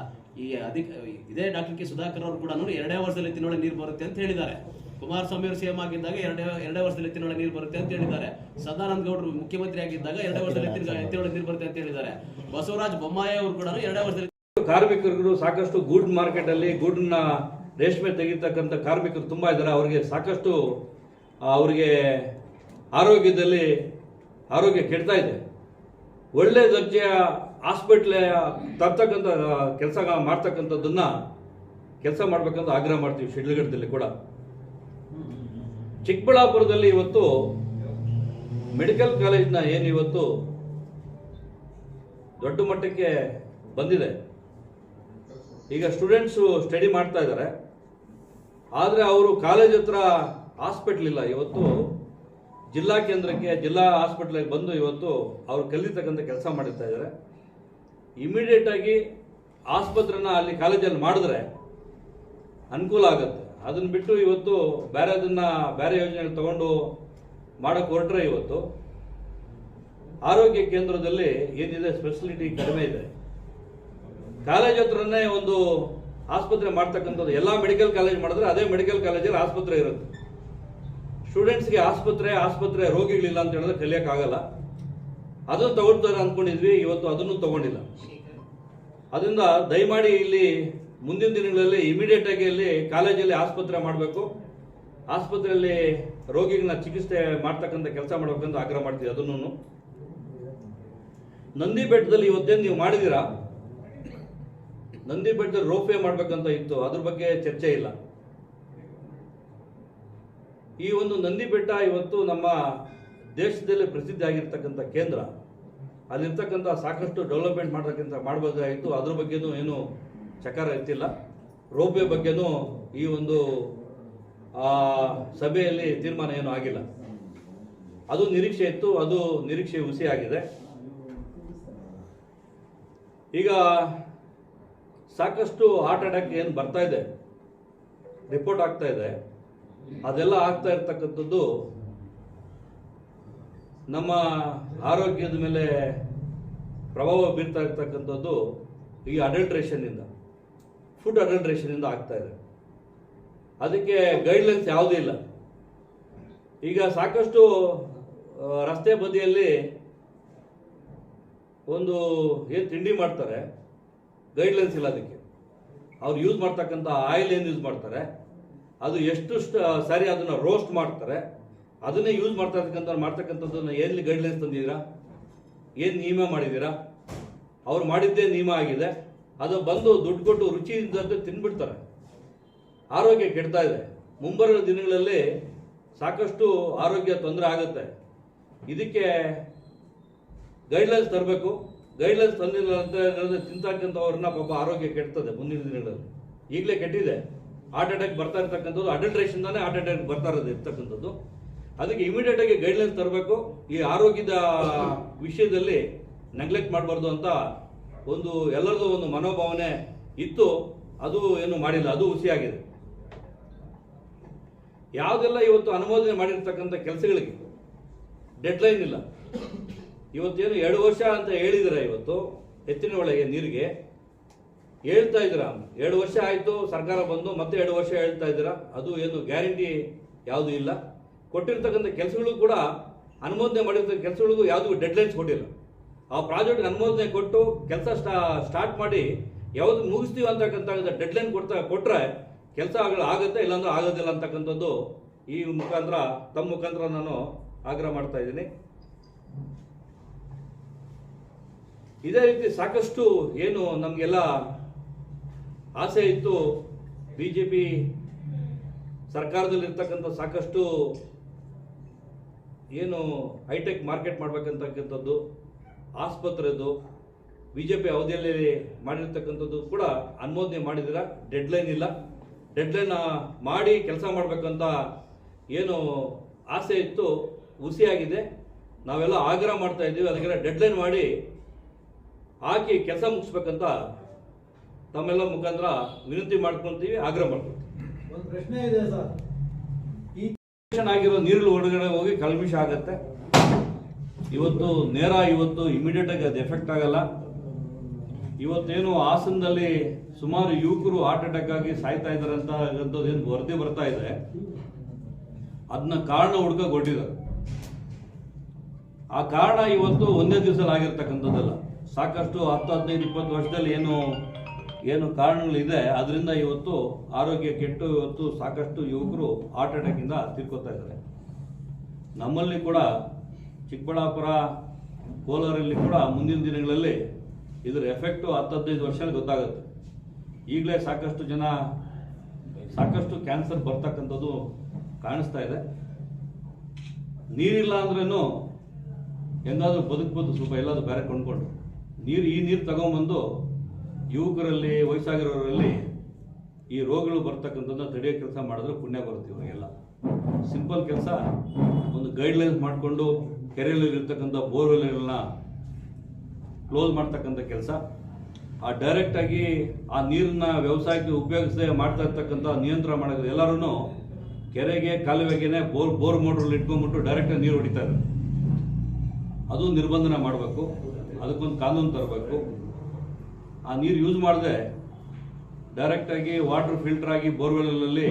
ಇದೇ ಡಾಕ್ಟರ್ ಕೆ ಸುಧಾಕರ್ ಅವರು ಕೂಡ 2 ವರ್ಷದಲ್ಲಿ ಎತ್ತಿನೊಳಗೆ ನೀರು ಬರುತ್ತೆ ಅಂತ ಹೇಳಿದ್ದಾರೆ. ಕುಮಾರಸ್ವಾಮಿ ಅವರು ಸಿಎಂ ಆಗಿದ್ದಾಗ 2 ವರ್ಷದಲ್ಲಿ ಎತ್ತಿನೊಳಗೆ ನೀರು ಬರುತ್ತೆ ಅಂತ ಹೇಳಿದ್ದಾರೆ. ಸದಾನಂದ ಗೌಡರು ಮುಖ್ಯಮಂತ್ರಿ ಆಗಿದ್ದಾಗ 2 ವರ್ಷದಲ್ಲಿ ಎತ್ತಿನೊಳಗೆ ನೀರು ಬರುತ್ತೆ ಅಂತ ಹೇಳಿದ್ದಾರೆ. ಬಸವರಾಜ ಬೊಮ್ಮಾಯಿ ಅವರು ಕೂಡ 2 ವರ್ಷದಲ್ಲಿ. ಕಾರ್ಮಿಕರು ಸಾಕಷ್ಟು ಗೂಡ್ ಮಾರ್ಕೆಟ್ ಅಲ್ಲಿ ಗೂಡ್ನ ರೇಷ್ಮೆ ತೆಗಿತಕ್ಕಂಥ ಕಾರ್ಮಿಕರು ತುಂಬಾ ಇದ್ದಾರೆ. ಅವರಿಗೆ ಸಾಕಷ್ಟು ಅವರಿಗೆ ಆರೋಗ್ಯ ಕೆಡ್ತಾ ಇದೆ. ಒಳ್ಳೆ ದರ್ಜೆಯ ಹಾಸ್ಪಿಟ್ಲ್ ತರ್ತಕ್ಕಂಥ ಕೆಲಸ ಮಾಡ್ತಕ್ಕಂಥದ್ದನ್ನ ಕೆಲಸ ಮಾಡ್ಬೇಕಂತ ಆಗ್ರಹ ಮಾಡ್ತೀವಿ. ಶಿಡ್ಲಘಟ್ಟದಲ್ಲಿ ಕೂಡ, ಚಿಕ್ಕಬಳ್ಳಾಪುರದಲ್ಲಿ ಇವತ್ತು ಮೆಡಿಕಲ್ ಕಾಲೇಜ್ನ ಏನು ಇವತ್ತು ದೊಡ್ಡ ಮಟ್ಟಕ್ಕೆ ಬಂದಿದೆ. ಈಗ ಸ್ಟೂಡೆಂಟ್ಸು ಸ್ಟಡಿ ಮಾಡ್ತಾ ಇದ್ದಾರೆ, ಆದರೆ ಅವರು ಕಾಲೇಜ್ ಹತ್ರ ಹಾಸ್ಪಿಟ್ಲ್ ಇಲ್ಲ. ಇವತ್ತು ಜಿಲ್ಲಾ ಕೇಂದ್ರಕ್ಕೆ, ಜಿಲ್ಲಾ ಹಾಸ್ಪಿಟ್ಲಿಗೆ ಬಂದು ಇವತ್ತು ಅವರು ಕಲಿತಕ್ಕಂಥ ಕೆಲಸ ಮಾಡಿರ್ತಾ ಇದ್ದಾರೆ. ಇಮಿಡಿಯೇಟ್ ಆಗಿ ಆಸ್ಪತ್ರೆನ ಅಲ್ಲಿ ಕಾಲೇಜಲ್ಲಿ ಮಾಡಿದ್ರೆ ಅನುಕೂಲ ಆಗುತ್ತೆ. ಅದನ್ನ ಬಿಟ್ಟು ಇವತ್ತು ಬೇರೆ ಯೋಜನೆ ತಗೊಂಡು ಮಾಡೋಕೆ ಹೊರಟ್ರೆ ಇವತ್ತು ಆರೋಗ್ಯ ಕೇಂದ್ರದಲ್ಲಿ ಏನಿದೆ ಫೆಸಿಲಿಟಿ ಕಡಿಮೆ ಇದೆ. ಕಾಲೇಜ್ ಹತ್ರನೇ ಒಂದು ಆಸ್ಪತ್ರೆ ಮಾಡ್ತಕ್ಕಂಥದ್ದು. ಎಲ್ಲ ಮೆಡಿಕಲ್ ಕಾಲೇಜ್ ಮಾಡಿದ್ರೆ ಅದೇ ಮೆಡಿಕಲ್ ಕಾಲೇಜಲ್ಲಿ ಆಸ್ಪತ್ರೆ ಇರುತ್ತೆ. ಸ್ಟೂಡೆಂಟ್ಸ್ಗೆ ಆಸ್ಪತ್ರೆ ರೋಗಿಗಳಿಲ್ಲ ಅಂತ ಹೇಳಿದ್ರೆ ಕಲಿಯೋಕ್ಕಾಗಲ್ಲ. ಅದನ್ನು ತಗೊಳ್ತಾರೆ ಅಂದ್ಕೊಂಡಿದ್ವಿ, ಇವತ್ತು ಅದನ್ನು ತಗೊಂಡಿಲ್ಲ. ಅದರಿಂದ ದಯಮಾಡಿ ಇಲ್ಲಿ ಮುಂದಿನ ದಿನಗಳಲ್ಲಿ ಇಮಿಡಿಯೇಟ್ ಆಗಿ ಇಲ್ಲಿ ಕಾಲೇಜಲ್ಲಿ ಆಸ್ಪತ್ರೆ ಮಾಡಬೇಕು, ಆಸ್ಪತ್ರೆಯಲ್ಲಿ ರೋಗಿಗಳನ್ನ ಚಿಕಿತ್ಸೆ ಮಾಡ್ತಕ್ಕಂಥ ಕೆಲಸ ಮಾಡಬೇಕಂತ ಆಗ್ರಹ ಮಾಡ್ತೀವಿ. ಅದನ್ನು ನಂದಿ ಬೆಟ್ಟದಲ್ಲಿ ಇವತ್ತೇನು ನೀವು ಮಾಡಿದ್ದೀರಾ, ನಂದಿ ಬೆಟ್ಟದಲ್ಲಿ ರೋಪೇ ಮಾಡ್ಬೇಕಂತ ಇತ್ತು, ಅದ್ರ ಬಗ್ಗೆ ಚರ್ಚೆ ಇಲ್ಲ. ಈ ಒಂದು ನಂದಿ ಬೆಟ್ಟ ಇವತ್ತು ನಮ್ಮ ದೇಶದಲ್ಲಿ ಪ್ರಸಿದ್ಧಿ ಆಗಿರ್ತಕ್ಕಂಥ ಕೇಂದ್ರ. ಅಲ್ಲಿರ್ತಕ್ಕಂಥ ಸಾಕಷ್ಟು ಡೆವಲಪ್ಮೆಂಟ್ ಮಾಡಬೇಕಾಗಿತ್ತು. ಅದ್ರ ಬಗ್ಗೆನೂ ಏನು ಚಕಾರ ಇರ್ತಿಲ್ಲ. ರೋಪೇ ಬಗ್ಗೆನೂ ಈ ಒಂದು ಸಭೆಯಲ್ಲಿ ತೀರ್ಮಾನ ಏನೂ ಆಗಿಲ್ಲ. ಅದು ನಿರೀಕ್ಷೆ ಇತ್ತು, ಅದು ನಿರೀಕ್ಷೆ ಹುಸಿ ಆಗಿದೆ. ಈಗ ಸಾಕಷ್ಟು ಹಾರ್ಟ್ ಅಟ್ಯಾಕ್ ಏನು ಬರ್ತಾ ಇದೆ, ರಿಪೋರ್ಟ್ ಆಗ್ತಾ ಇದೆ, ಅದೆಲ್ಲ ಆಗ್ತಾ ಇರ್ತಕ್ಕಂಥದ್ದು ನಮ್ಮ ಆರೋಗ್ಯದ ಮೇಲೆ ಪ್ರಭಾವ ಬೀರ್ತಾ ಇರ್ತಕ್ಕಂಥದ್ದು ಈ ಅಡಲ್ಟ್ರೇಷನ್ನಿಂದ, ಫುಡ್ ಅಡಲ್ಟ್ರೇಷನ್ನಿಂದ ಆಗ್ತಾ ಇದೆ. ಅದಕ್ಕೆ ಗೈಡ್ಲೈನ್ಸ್ ಯಾವುದೂ ಇಲ್ಲ. ಈಗ ಸಾಕಷ್ಟು ರಸ್ತೆ ಬದಿಯಲ್ಲಿ ಒಂದು ಏನು ತಿಂಡಿ ಮಾಡ್ತಾರೆ, ಗೈಡ್ಲೈನ್ಸ್ ಇಲ್ಲ ಅದಕ್ಕೆ. ಅವ್ರು ಯೂಸ್ ಮಾಡ್ತಕ್ಕಂಥ ಆಯಿಲ್ ಏನು ಯೂಸ್ ಮಾಡ್ತಾರೆ, ಅದು ಎಷ್ಟು ಸಾರಿ ಅದನ್ನು ರೋಸ್ಟ್ ಮಾಡ್ತಾರೆ, ಅದನ್ನೇ ಯೂಸ್ ಮಾಡ್ತಕ್ಕಂಥದ್ದನ್ನು ಎಲ್ಲಿ ಗೈಡ್ಲೈನ್ಸ್ ತಂದಿದ್ದೀರಾ, ಏನು ನಿಯಮ ಮಾಡಿದ್ದೀರಾ? ಅವ್ರು ಮಾಡಿದ್ದೇ ನಿಯಮ ಆಗಿದೆ. ಅದು ಬಂದು ದುಡ್ಡು ಕೊಟ್ಟು ರುಚಿ ಇದ್ದಂತೆ ತಿನ್ಬಿಡ್ತಾರೆ. ಆರೋಗ್ಯ ಕೆಡ್ತಾ ಇದೆ. ಮುಂಬರುವ ದಿನಗಳಲ್ಲಿ ಸಾಕಷ್ಟು ಆರೋಗ್ಯ ತೊಂದರೆ ಆಗುತ್ತೆ. ಇದಕ್ಕೆ ಗೈಡ್ಲೈನ್ಸ್ ತರಬೇಕು. ಗೈಡ್ಲೈನ್ಸ್ ತಂದಿಲ್ಲ ಅಂತ ಹೇಳಿದ್ರೆ ತಿಂತಕ್ಕಂಥವ್ರನ್ನ ಪಾಪ ಆರೋಗ್ಯ ಕೆಡ್ತದೆ ಮುಂದಿನ ದಿನಗಳಲ್ಲಿ. ಈಗಲೇ ಕೆಟ್ಟಿದೆ. ಹಾರ್ಟ್ ಅಟ್ಯಾಕ್ ಬರ್ತಾ ಇರ್ತಕ್ಕಂಥದ್ದು ಅಡಲ್ಟ್ರೇಷನ್ದಾನೆ ಹಾರ್ಟ್ ಅಟ್ಯಾಕ್ ಬರ್ತಾ ಇರ್ತಕ್ಕಂಥದ್ದು. ಅದಕ್ಕೆ ಇಮಿಡಿಯೇಟ್ ಆಗಿ ಗೈಡ್ಲೈನ್ಸ್ ತರಬೇಕು. ಈ ಆರೋಗ್ಯದ ವಿಷಯದಲ್ಲಿ ನೆಗ್ಲೆಕ್ಟ್ ಮಾಡಬಾರ್ದು ಅಂತ ಎಲ್ಲರದು ಒಂದು ಮನೋಭಾವನೆ ಇತ್ತು. ಅದು ಏನು ಮಾಡಿಲ್ಲ, ಅದು ಹುಸಿಯಾಗಿದೆ. ಯಾವುದೆಲ್ಲ ಇವತ್ತು ಅನುಮೋದನೆ ಮಾಡಿರ್ತಕ್ಕಂಥ ಕೆಲಸಗಳಿಗೆ ಡೆಡ್ಲೈನ್ ಇಲ್ಲ. ಇವತ್ತೇನು 2 ವರ್ಷ ಅಂತ ಹೇಳಿದ್ರೆ, ಇವತ್ತು ಎತ್ತಿನ ಒಳಗೆ ನೀರಿಗೆ ಹೇಳ್ತಾ ಇದ್ದೀರಾ. 2 ವರ್ಷ ಆಯಿತು ಸರ್ಕಾರ ಬಂದು, ಮತ್ತೆ 2 ವರ್ಷ ಹೇಳ್ತಾ ಇದ್ದೀರಾ. ಅದು ಏನು ಗ್ಯಾರಂಟಿ ಯಾವುದೂ ಇಲ್ಲ. ಕೊಟ್ಟಿರ್ತಕ್ಕಂಥ ಕೆಲಸಗಳು ಕೂಡ ಅನುಮೋದನೆ ಮಾಡಿರ್ತಕ್ಕ ಕೆಲಸಗಳಿಗೂ ಯಾವುದೂ ಡೆಡ್ಲೈನ್ಸ್ ಕೊಟ್ಟಿಲ್ಲ. ಆ ಪ್ರಾಜೆಕ್ಟ್ಗೆ ಅನುಮೋದನೆ ಕೊಟ್ಟು ಕೆಲಸ ಸ್ಟಾರ್ಟ್ ಮಾಡಿ ಯಾವುದು ಮುಗಿಸ್ತೀವಿ ಅಂತಕ್ಕಂಥ ಡೆಡ್ಲೈನ್ ಕೊಟ್ಟರೆ ಕೆಲಸ ಆಗುತ್ತೆ, ಇಲ್ಲಾಂದ್ರೆ ಆಗೋದಿಲ್ಲ ಅಂತಕ್ಕಂಥದ್ದು ಈ ಮುಖಾಂತರ, ತಮ್ಮ ಮುಖಾಂತರ ನಾನು ಆಗ್ರಹ ಮಾಡ್ತಾ ಇದ್ದೀನಿ. ಇದೇ ರೀತಿ ಸಾಕಷ್ಟು ಏನು ನಮಗೆಲ್ಲ ಆಸೆ ಇತ್ತು, BJP ಸರ್ಕಾರದಲ್ಲಿರ್ತಕ್ಕಂಥ ಸಾಕಷ್ಟು ಏನು ಹೈಟೆಕ್ ಮಾರ್ಕೆಟ್ ಮಾಡ್ಬೇಕಂತಕ್ಕಂಥದ್ದು, ಆಸ್ಪತ್ರೆದು BJP ಅವಧಿಯಲ್ಲಿ ಮಾಡಿರ್ತಕ್ಕಂಥದ್ದು ಕೂಡ ಅನುಮೋದನೆ ಮಾಡಿದಿರ. ಡೆಡ್ಲೈನ್ ಇಲ್ಲ. ಡೆಡ್ಲೈನ್ ಮಾಡಿ ಕೆಲಸ ಮಾಡಬೇಕಂತ ಏನು ಆಸೆ ಇತ್ತು, ಹುಸಿಯಾಗಿದೆ. ನಾವೆಲ್ಲ ಆಗ್ರಹ ಮಾಡ್ತಾ ಇದ್ದೀವಿ, ಅದಕ್ಕೆಲ್ಲ ಡೆಡ್ಲೈನ್ ಮಾಡಿ ಹಾಕಿ ಕೆಲಸ ಮುಗಿಸ್ಬೇಕಂತ ತಮ್ಮೆಲ್ಲ ಮುಖಾಂತರ ವಿನಂತಿ ಮಾಡ್ಕೊತೀವಿ, ಆಗ್ರಹ ಮಾಡ್ಕೊತೀವಿ. ಒಂದು ಪ್ರಶ್ನೆ ಇದೆ ಸರ್, ಈ ಆಗಿರೋ ನೀರು ಹೊರಗಡೆ ಹೋಗಿ ಕಲ್ಮಿಷ ಆಗತ್ತೆ. ಇವತ್ತು ಇಮಿಡಿಯೇಟ್ ಆಗಿ ಅದು ಎಫೆಕ್ಟ್ ಆಗಲ್ಲ. ಇವತ್ತೇನು ಹಾಸನದಲ್ಲಿ ಸುಮಾರು ಯುವಕರು ಹಾರ್ಟ್ ಅಟ್ಯಾಕ್ ಆಗಿ ಸಾಯ್ತಾ ಇದ್ದಾರೆ ಅಂತ ಏನು ವರದಿ ಬರ್ತಾ ಇದೆ, ಅದನ್ನ ಕಾರಣ ಹುಡುಕೊಂಡಿದ್ದಾರೆ. ಆ ಕಾರಣ ಇವತ್ತು ಒಂದೇ ದಿವಸದಲ್ಲಿ ಆಗಿರ್ತಕ್ಕಂಥದ್ದಲ್ಲ. ಸಾಕಷ್ಟು 10, 15, 20 ವರ್ಷದಲ್ಲಿ ಏನು ಕಾರಣಗಳಿದೆ, ಅದರಿಂದ ಇವತ್ತು ಆರೋಗ್ಯ ಕೆಟ್ಟು ಇವತ್ತು ಸಾಕಷ್ಟು ಯುವಕರು ಹಾರ್ಟ್ ಅಟ್ಯಾಕ್ ಇಂದ ತೀರ್ಕೊತಾ ಇದ್ದಾರೆ. ನಮ್ಮಲ್ಲಿ ಕೂಡ ಚಿಕ್ಕಬಳ್ಳಾಪುರ, ಕೋಲಾರಲ್ಲಿ ಕೂಡ ಮುಂದಿನ ದಿನಗಳಲ್ಲಿ ಇದರ ಎಫೆಕ್ಟು 10-15 ವರ್ಷದಲ್ಲಿ ಗೊತ್ತಾಗುತ್ತೆ. ಈಗಲೇ ಸಾಕಷ್ಟು ಕ್ಯಾನ್ಸರ್ ಬರ್ತಕ್ಕಂಥದ್ದು ಕಾಣಿಸ್ತಾ ಇದೆ. ನೀರಿಲ್ಲ ಅಂದ್ರೂ ಹೆಂಗಾದ್ರೂ ಬದುಕ್ಬೋದು, ಸ್ವಲ್ಪ ಎಲ್ಲಾದ್ರೂ ಬೇರೆ ಕೊಂಡ್ಕೊಂಡು ಈ ನೀರು ತಗೊಂಬಂದು ಯುವಕರಲ್ಲಿ, ವಯಸ್ಸಾಗಿರೋರಲ್ಲಿ ಈ ರೋಗಗಳು ಬರ್ತಕ್ಕಂಥದ್ದನ್ನ ತಡೆಯೋ ಕೆಲಸ ಮಾಡಿದ್ರೆ ಪುಣ್ಯ ಬರುತ್ತೆ ಇವರಿಗೆಲ್ಲ. ಸಿಂಪಲ್ ಕೆಲಸ, ಒಂದು ಗೈಡ್ಲೈನ್ಸ್ ಮಾಡಿಕೊಂಡು ಕೆರೆಯಲ್ಲಿ ಇರ್ತಕ್ಕಂಥ ಬೋರ್ವೆಲ್ಗಳನ್ನ ಕ್ಲೋಸ್ ಮಾಡ್ತಕ್ಕಂಥ ಕೆಲಸ, ಆ ಡೈರೆಕ್ಟಾಗಿ ಆ ನೀರನ್ನ ವ್ಯವಸಾಯಕ್ಕೆ ಉಪಯೋಗಿಸದೆ ಮಾಡ್ತಾ ಇರ್ತಕ್ಕಂಥ ನಿಯಂತ್ರಣ ಮಾಡೋದು. ಎಲ್ಲರೂ ಕೆರೆಗೆ, ಕಾಲುವೆಗೆ ಬೋರ್ ಮೋಟ್ರಲ್ಲಿ ಇಟ್ಕೊಂಡ್ಬಿಟ್ಟು ಡೈರೆಕ್ಟಾಗಿ ನೀರು ಹೊಡಿತಾ ಇದ್ದಾರೆ. ಅದು ನಿರ್ಬಂಧನ ಮಾಡಬೇಕು, ಅದಕ್ಕೊಂದು ಕಾನೂನು ತರಬೇಕು. ಆ ನೀರು ಯೂಸ್ ಮಾಡದೆ ಡೈರೆಕ್ಟಾಗಿ ವಾಟರ್ ಫಿಲ್ಟರ್ ಆಗಿ ಬೋರ್ವೆಲ್ನಲ್ಲಿ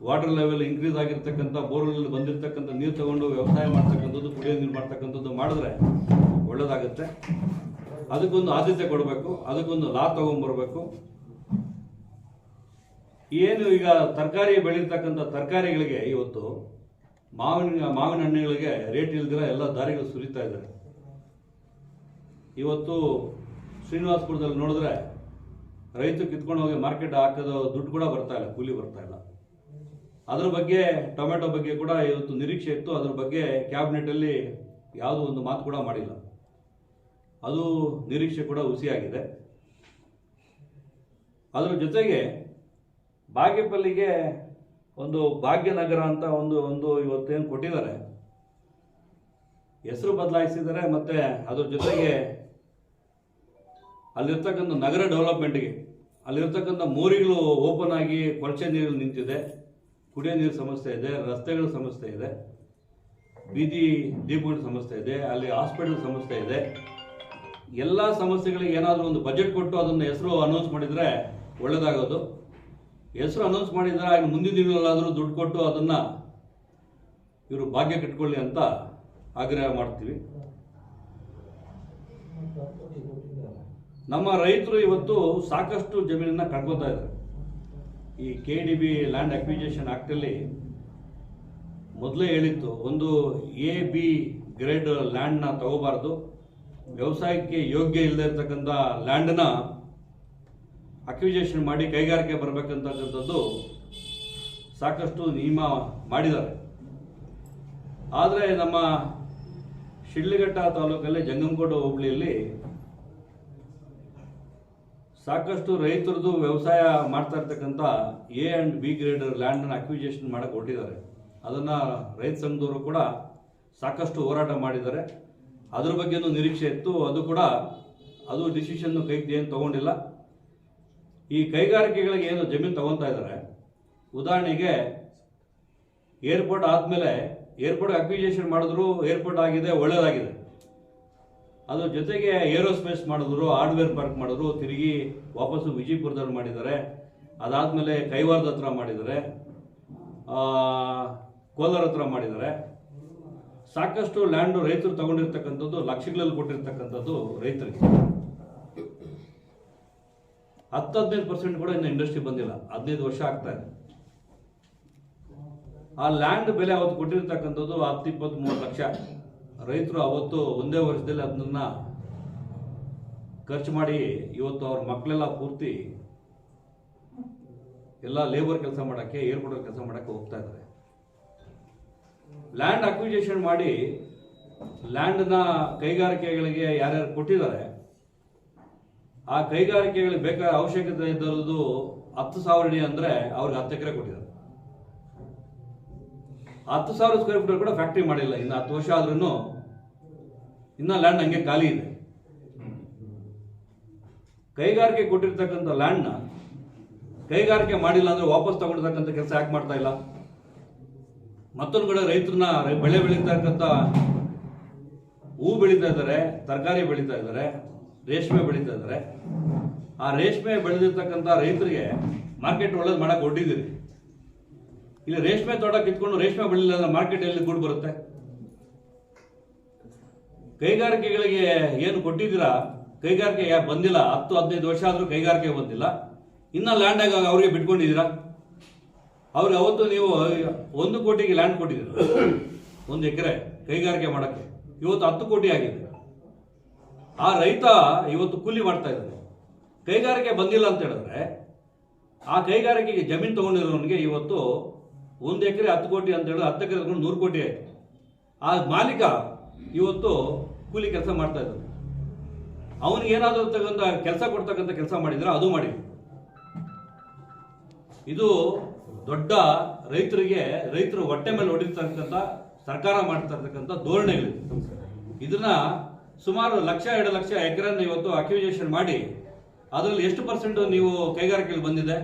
ವಾಟರ್ ಲೆವೆಲ್ ಇನ್ಕ್ರೀಸ್ ಆಗಿರ್ತಕ್ಕಂಥ ಬೋರ್ವೆಲ್ ಬಂದಿರತಕ್ಕಂಥ ನೀರು ತಗೊಂಡು ವ್ಯವಸಾಯ ಮಾಡ್ತಕ್ಕಂಥದ್ದು, ಕುಡಿಯೋ ನೀರು ಮಾಡ್ತಕ್ಕಂಥದ್ದು ಮಾಡಿದ್ರೆ ಒಳ್ಳೇದಾಗುತ್ತೆ. ಅದಕ್ಕೊಂದು ಆದ್ಯತೆ ಕೊಡಬೇಕು, ಅದಕ್ಕೊಂದು ಲಾ ತಗೊಂಡ್ಬರ್ಬೇಕು. ಏನು ಈಗ ತರಕಾರಿ ಬೆಳೀತಕ್ಕಂಥ ತರಕಾರಿಗಳಿಗೆ ಇವತ್ತು ಮಾವಿನ ಹಣ್ಣುಗಳಿಗೆ ರೇಟ್ ಇಲ್ದಿರ ಎಲ್ಲ ದಾರಿಗಳು ಸುರಿತಾ ಇದ್ದಾರೆ. ಇವತ್ತು ಶ್ರೀನಿವಾಸಪುರದಲ್ಲಿ ನೋಡಿದ್ರೆ ರೈತರು ಕಿತ್ಕೊಂಡು ಹೋಗಿ ಮಾರ್ಕೆಟ್ ಹಾಕೋದು ದುಡ್ಡು ಕೂಡ ಬರ್ತಾ ಇಲ್ಲ, ಕೂಲಿ ಬರ್ತಾ ಇಲ್ಲ. ಅದ್ರ ಬಗ್ಗೆ, ಟೊಮೆಟೊ ಬಗ್ಗೆ ಕೂಡ ಇವತ್ತು ನಿರೀಕ್ಷೆ ಇತ್ತು. ಅದ್ರ ಬಗ್ಗೆ ಕ್ಯಾಬಿನೆಟಲ್ಲಿ ಯಾವುದೋ ಒಂದು ಮಾತು ಕೂಡ ಮಾಡಿಲ್ಲ. ಅದು ನಿರೀಕ್ಷೆ ಕೂಡ ಹುಸಿಯಾಗಿದೆ. ಅದರ ಜೊತೆಗೆ ಬಾಗೇಪಲ್ಲಿಗೆ ಒಂದು ಭಾಗ್ಯನಗರ ಅಂತ ಒಂದು ಇವತ್ತೇನು ಕೊಟ್ಟಿದ್ದಾರೆ, ಹೆಸರು ಬದಲಾಯಿಸಿದ್ದಾರೆ. ಮತ್ತೆ ಅದ್ರ ಜೊತೆಗೆ ಅಲ್ಲಿರ್ತಕ್ಕಂಥ ನಗರ ಡೆವಲಪ್ಮೆಂಟ್ಗೆ ಅಲ್ಲಿರ್ತಕ್ಕಂಥ ಮೋರಿಗಳು ಓಪನ್ ಆಗಿ ಕೊಳಚೆ ನೀರು ನಿಂತಿದೆ, ಕುಡಿಯೋ ನೀರು ಸಮಸ್ಯೆ ಇದೆ, ರಸ್ತೆಗಳ ಸಮಸ್ಯೆ ಇದೆ, ಬೀದಿ ದೀಪಗಳ ಸಮಸ್ಯೆ ಇದೆ, ಅಲ್ಲಿ ಹಾಸ್ಪಿಟಲ್ ಸಮಸ್ಯೆ ಇದೆ. ಎಲ್ಲ ಸಮಸ್ಯೆಗಳಿಗೆ ಏನಾದರೂ ಒಂದು ಬಜೆಟ್ ಕೊಟ್ಟು ಅದನ್ನು ಹೆಸರು ಅನೌನ್ಸ್ ಮಾಡಿದರೆ ಒಳ್ಳೇದಾಗೋದು. ಹೆಸರು ಅನೌನ್ಸ್ ಮಾಡಿದರೆ ಮುಂದಿನ ದಿನಗಳಲ್ಲಾದರೂ ದುಡ್ಡು ಕೊಟ್ಟು ಅದನ್ನು ಇವರು ಭಾಗ್ಯ ಕಟ್ಕೊಳ್ಳಿ ಅಂತ ಆಗ್ರಹ ಮಾಡ್ತೀವಿ. ನಮ್ಮ ರೈತರು ಇವತ್ತು ಸಾಕಷ್ಟು ಜಮೀನನ್ನ ಕಳ್ಕೊತಾ ಇದ್ದಾರೆ. ಈ KDB ಲ್ಯಾಂಡ್ ಅಕ್ವಿಜೇಷನ್ ಆಕ್ಟಲ್ಲಿ ಮೊದಲೇ ಹೇಳಿತ್ತು, ಒಂದು A-B ಗ್ರೇಡ್ ಲ್ಯಾಂಡ್ನ ತಗೋಬಾರ್ದು, ವ್ಯವಸಾಯಕ್ಕೆ ಯೋಗ್ಯ ಇಲ್ಲದೆ ಇರ್ತಕ್ಕಂಥ ಲ್ಯಾಂಡ್ನ ಅಕ್ವಿಜೇಷನ್ ಮಾಡಿ ಕೈಗಾರಿಕೆ ಬರಬೇಕಂತಕ್ಕಂಥದ್ದು ಸಾಕಷ್ಟು ನಿಯಮ ಮಾಡಿದ್ದಾರೆ. ಆದರೆ ನಮ್ಮ ಶಿಡ್ಲಘಟ್ಟ ತಾಲೂಕಲ್ಲಿ ಜಂಗಮಗೌಡ ಹೋಬಳಿಯಲ್ಲಿ ಸಾಕಷ್ಟು ರೈತರದು ವ್ಯವಸಾಯ ಮಾಡ್ತಾ ಇರ್ತಕ್ಕಂಥ A and B ಗ್ರೇಡ್ ಲ್ಯಾಂಡನ್ನು ಅಕ್ವಿಜೇಷನ್ ಮಾಡಕ್ಕೆ ಹೊರಟಿದ್ದಾರೆ. ಅದನ್ನು ರೈತ ಸಂಘದವರು ಕೂಡ ಸಾಕಷ್ಟು ಹೋರಾಟ ಮಾಡಿದ್ದಾರೆ. ಅದ್ರ ಬಗ್ಗೆನೂ ನಿರೀಕ್ಷೆ ಇತ್ತು. ಅದು ಡಿಸಿಷನ್ ಕೈಗೆ ಏನು ತಗೊಂಡಿಲ್ಲ. ಈ ಕೈಗಾರಿಕೆಗಳಿಗೆ ಏನು ಜಮೀನು ತಗೊತಾ ಇದ್ದಾರೆ, ಉದಾಹರಣೆಗೆ ಏರ್ಪೋರ್ಟ್ ಆದಮೇಲೆ ಏರ್ಪೋರ್ಟ್ ಅಕ್ವಿಜೇಷನ್ ಮಾಡಿದ್ರು, ಏರ್ಪೋರ್ಟ್ ಆಗಿದೆ, ಒಳ್ಳೇದಾಗಿದೆ. ಅದ್ರ ಜೊತೆಗೆ ಏರೋಸ್ಪೇಸ್ ಮಾಡಿದ್ರು, ಹಾರ್ಡ್ವೇರ್ ಪಾರ್ಕ್ ಮಾಡಿದ್ರು, ತಿರುಗಿ ವಾಪಸ್ಸು ವಿಜಯಪುರದಲ್ಲಿ ಮಾಡಿದ್ದಾರೆ. ಅದಾದಮೇಲೆ ಕೈವಾರದ ಹತ್ರ ಮಾಡಿದ್ದಾರೆ, ಕೋಲಾರ ಹತ್ರ ಮಾಡಿದ್ದಾರೆ. ಸಾಕಷ್ಟು ಲ್ಯಾಂಡು ರೈತರು ತಗೊಂಡಿರ್ತಕ್ಕಂಥದ್ದು, ಲಕ್ಷಗಳಲ್ಲಿ ಕೊಟ್ಟಿರ್ತಕ್ಕಂಥದ್ದು ರೈತರಿಗೆ. 10-15% ಕೂಡ ಇನ್ನು ಇಂಡಸ್ಟ್ರಿ ಬಂದಿಲ್ಲ, 15 ವರ್ಷ ಆಗ್ತಾ ಇದೆ. ಆ ಲ್ಯಾಂಡ್ ಬೆಲೆ ಅವತ್ತು ಕೊಟ್ಟಿರ್ತಕ್ಕಂಥದ್ದು 10-20-30 ಲಕ್ಷ. ರೈತರು ಅವತ್ತು ಒಂದೇ ವರ್ಷದಲ್ಲಿ ಅದನ್ನ ಖರ್ಚು ಮಾಡಿ ಇವತ್ತು ಅವ್ರ ಮಕ್ಕಳೆಲ್ಲ ಪೂರ್ತಿ ಎಲ್ಲ ಲೇಬರ್ ಕೆಲಸ ಮಾಡೋಕ್ಕೆ, ಏರ್ಪೋರ್ಟ್ ಕೆಲಸ ಮಾಡೋಕ್ಕೆ ಹೋಗ್ತಾ ಇದ್ದಾರೆ. ಲ್ಯಾಂಡ್ ಅಕ್ವಿಜೇಷನ್ ಮಾಡಿ ಲ್ಯಾಂಡ್ನ ಕೈಗಾರಿಕೆಗಳಿಗೆ ಯಾರ್ಯಾರು ಕೊಟ್ಟಿದ್ದಾರೆ, ಆ ಕೈಗಾರಿಕೆಗಳಿಗೆ ಬೇಕಾದ ಅವಶ್ಯಕತೆ ಇದ್ದದ್ದು 10,000 ಅಡಿ ಅಂದರೆ ಅವ್ರಿಗೆ 10 ಎಕರೆ ಕೊಟ್ಟಿದ್ದಾರೆ. 10,000 ಸ್ಕ್ವೇರ್ ಫೀಟ್ ಕೂಡ ಫ್ಯಾಕ್ಟ್ರಿ ಮಾಡಿಲ್ಲ. ಇನ್ನು 10 ವರ್ಷ ಆದ್ರೂ ಇನ್ನ ಲ್ಯಾಂಡ್ ಹಂಗೆ ಖಾಲಿ ಇದೆ. ಕೈಗಾರಿಕೆ ಕೊಟ್ಟಿರ್ತಕ್ಕಂಥ ಲ್ಯಾಂಡ್ನ ಕೈಗಾರಿಕೆ ಮಾಡಿಲ್ಲ ಅಂದ್ರೆ ವಾಪಸ್ ತಗೊಂಡಿರ್ತಕ್ಕಂಥ ಕೆಲಸ ಯಾಕೆ ಮಾಡ್ತಾ ಇಲ್ಲ? ಮತ್ತೊಂದು ಕಡೆ ರೈತರನ್ನ ಬೆಳೆ ಬೆಳೀತಕ್ಕಂಥ ಹೂ ಬೆಳೀತಾ ಇದ್ದಾರೆ, ತರಕಾರಿ ಬೆಳೀತಾ ಇದ್ದಾರೆ, ರೇಷ್ಮೆ ಬೆಳೀತಾ ಇದ್ದಾರೆ. ಆ ರೇಷ್ಮೆ ಬೆಳೆದಿರ್ತಕ್ಕಂಥ ರೈತರಿಗೆ ಮಾರ್ಕೆಟ್ ಒಳ್ಳೇದು ಮಾಡಕ್ಕೆ ಹೊರಟಿದ್ದೀರಿ. ಇಲ್ಲಿ ರೇಷ್ಮೆ ತೋಟ ಕಿತ್ಕೊಂಡು ರೇಷ್ಮೆ ಬೆಳಿಲ್ಲ ಅಂದ್ರೆ ಮಾರ್ಕೆಟ್ ಎಲ್ಲಿ ದುಡ್ಡು ಬರುತ್ತೆ? ಕೈಗಾರಿಕೆಗಳಿಗೆ ಏನು ಕೊಟ್ಟಿದ್ದೀರಾ, ಕೈಗಾರಿಕೆ ಬಂದಿಲ್ಲ. 10-15 ವರ್ಷ ಆದ್ರೂ ಕೈಗಾರಿಕೆ ಬಂದಿಲ್ಲ. ಇನ್ನ ಲ್ಯಾಂಡ್ ಆಗ ಅವ್ರಿಗೆ ಬಿಟ್ಕೊಂಡಿದ್ದೀರಾ? ಅವ್ರಿಗೆ ಅವತ್ತು ನೀವು 1 ಕೋಟಿಗೆ ಲ್ಯಾಂಡ್ ಕೊಟ್ಟಿದ್ದೀರ, 1 ಎಕರೆ ಕೈಗಾರಿಕೆ ಮಾಡಕ್ಕೆ. ಇವತ್ತು 10 ಕೋಟಿ ಆಗಿದೆ. ಆ ರೈತ ಇವತ್ತು ಕೂಲಿ ಮಾಡ್ತಾ ಇದ್ದಾನೆ. ಕೈಗಾರಿಕೆ ಬಂದಿಲ್ಲ ಅಂತ ಹೇಳಿದ್ರೆ ಆ ಕೈಗಾರಿಕೆಗೆ ಜಮೀನು ತಗೊಂಡಿರೋನಿಗೆ ಇವತ್ತು 1 ಎಕರೆ 10 ಕೋಟಿ ಅಂತ ಹೇಳಿದ್ರೆ 10 ಎಕರೆ ತಗೊಂಡು 100 ಕೋಟಿ ಆಯ್ತು. ಆ ಮಾಲೀಕ ಇವತ್ತು ಕೂಲಿ ಕೆಲಸ ಮಾಡ್ತಾ ಇದ್ದಾನೆ. ಅವನಿಗೆ ಏನಾದರೂ ತಗೊಂಡ ಕೆಲಸ ಕೊಡ್ತಕ್ಕಂಥ ಕೆಲಸ ಮಾಡಿದ್ರೆ ಅದು ಮಾಡಿ. ಇದು ದೊಡ್ಡ ರೈತರು ಹೊಟ್ಟೆ ಮೇಲೆ ಹೊಡಿರ್ತಕ್ಕಂಥ ಸರ್ಕಾರ ಮಾಡ್ತಿರ್ತಕ್ಕಂಥ ಧೋರಣೆಗಳಿದೆ. ಇದನ್ನ ಸುಮಾರು 1-2 ಲಕ್ಷ ಎಕರೆಯನ್ನು ಇವತ್ತು ಅಕ್ವಿಜೇಷನ್ ಮಾಡಿ ಅದರಲ್ಲಿ ಎಷ್ಟು ಪರ್ಸೆಂಟ್ ನೀವು ಕೈಗಾರಿಕೆಯಲ್ಲಿ ಬಂದಿದೆ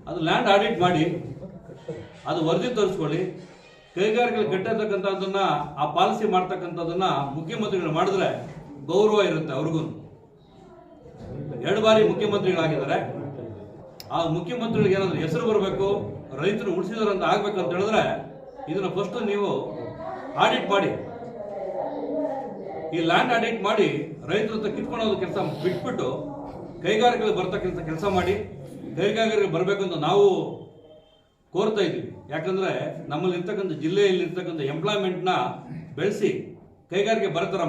ಅದು ಲ್ಯಾಂಡ್ ಆಡಿಟ್ ಮಾಡಿ ಅದು ವರದಿ ತೋರಿಸ್ಕೊಳ್ಳಿ. ಕೈಗಾರಿಕೆಗಳು ಕಟ್ಟಿರ್ತಕ್ಕಂಥದ್ದನ್ನ ಆ ಪಾಲಿಸಿ ಮಾಡ್ತಕ್ಕಂಥದ್ದನ್ನ ಮುಖ್ಯಮಂತ್ರಿಗಳು ಮಾಡಿದ್ರೆ ಗೌರವ ಇರುತ್ತೆ ಅವ್ರಿಗೂ. 2 ಬಾರಿ ಮುಖ್ಯಮಂತ್ರಿಗಳಾಗಿದ್ದಾರೆ. ಆ ಮುಖ್ಯಮಂತ್ರಿಗಳಿಗೆ ಏನಾದ್ರು ಹೆಸರು ಬರಬೇಕು, ರೈತರು ಉಳಿಸಿದಾರಂತ ಆಗ್ಬೇಕು ಅಂತ ಹೇಳಿದ್ರೆ ಇದನ್ನ ಫಸ್ಟ್ ನೀವು ಆಡಿಟ್ ಮಾಡಿ. ಈ ಲ್ಯಾಂಡ್ ಆಡಿಟ್ ಮಾಡಿ ರೈತರ ಹತ್ರ ಕಿತ್ಕೊಳ್ಳೋದು ಕೆಲಸ ಬಿಟ್ಬಿಟ್ಟು ಕೈಗಾರಿಕೆಗಳು ಬರ್ತಕ್ಕಂಥ ಕೆಲಸ ಮಾಡಿ. ಕೈಗಾರಿಕೆಗಳು ಬರಬೇಕು ಅಂತ ನಾವು ಕೋರ್ತಾ ಇದ್ದೀವಿ. ಯಾಕಂದ್ರೆ ನಮ್ಮಲ್ಲಿ ಇರ್ತಕ್ಕಂಥ ಜಿಲ್ಲೆಯಲ್ಲಿ ಇರ್ತಕ್ಕಂಥ ಎಂಪ್ಲಾಯ್ಮೆಂಟ್ನ ಬೆಳೆಸಿ ಕೈಗಾರಿಕೆ ಬರೋ ಥರ